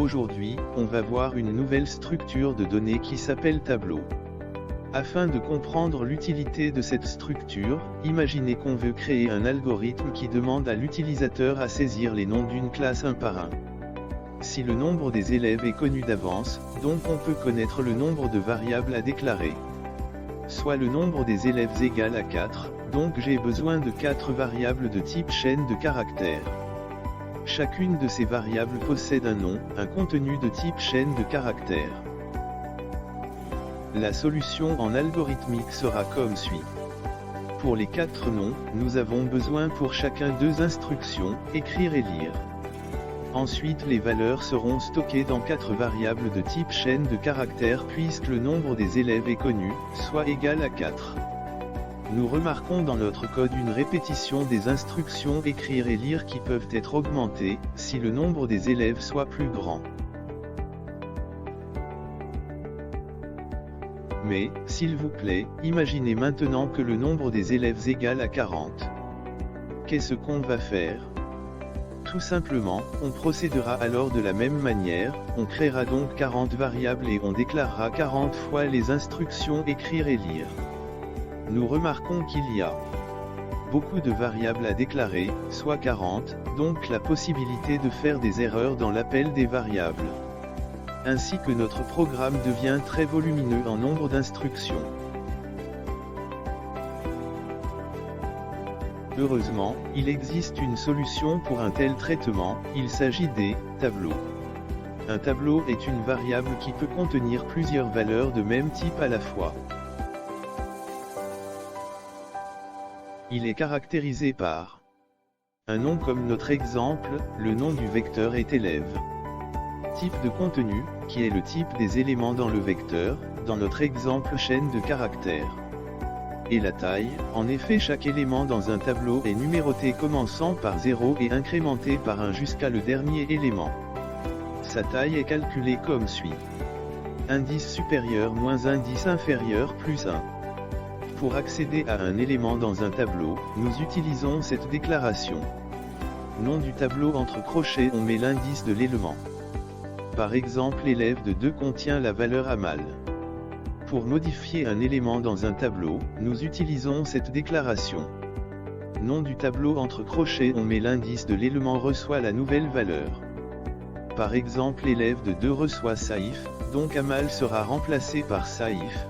Aujourd'hui, on va voir une nouvelle structure de données qui s'appelle tableau. Afin de comprendre l'utilité de cette structure, imaginez qu'on veut créer un algorithme qui demande à l'utilisateur à saisir les noms d'une classe un par un. Si le nombre des élèves est connu d'avance, donc on peut connaître le nombre de variables à déclarer. Soit le nombre des élèves égale à 4, donc j'ai besoin de 4 variables de type chaîne de caractères. Chacune de ces variables possède un nom, un contenu de type chaîne de caractères. La solution en algorithmique sera comme suit. Pour les 4 noms, nous avons besoin pour chacun 2 instructions, écrire et lire. Ensuite les valeurs seront stockées dans 4 variables de type chaîne de caractères puisque le nombre des élèves est connu, soit égal à 4. Nous remarquons dans notre code une répétition des instructions écrire et lire qui peuvent être augmentées, si le nombre des élèves soit plus grand. Mais, s'il vous plaît, imaginez maintenant que le nombre des élèves égale à 40. Qu'est-ce qu'on va faire? Tout simplement, on procédera alors de la même manière, on créera donc 40 variables et on déclarera 40 fois les instructions écrire et lire. Nous remarquons qu'il y a beaucoup de variables à déclarer, soit 40, donc la possibilité de faire des erreurs dans l'appel des variables. Ainsi que notre programme devient très volumineux en nombre d'instructions. Heureusement, il existe une solution pour un tel traitement, il s'agit des tableaux. Un tableau est une variable qui peut contenir plusieurs valeurs de même type à la fois. Il est caractérisé par un nom comme notre exemple, le nom du vecteur est élève. Type de contenu, qui est le type des éléments dans le vecteur, dans notre exemple chaîne de caractères. Et la taille, en effet chaque élément dans un tableau est numéroté commençant par 0 et incrémenté par 1 jusqu'à le dernier élément. Sa taille est calculée comme suit. Indice supérieur moins indice inférieur plus 1. Pour accéder à un élément dans un tableau, nous utilisons cette déclaration. Nom du tableau entre crochets on met l'indice de l'élément. Par exemple l'élève de 2 contient la valeur amal. Pour modifier un élément dans un tableau, nous utilisons cette déclaration. Nom du tableau entre crochets on met l'indice de l'élément reçoit la nouvelle valeur. Par exemple l'élève de 2 reçoit Saïf, donc amal sera remplacé par Saïf.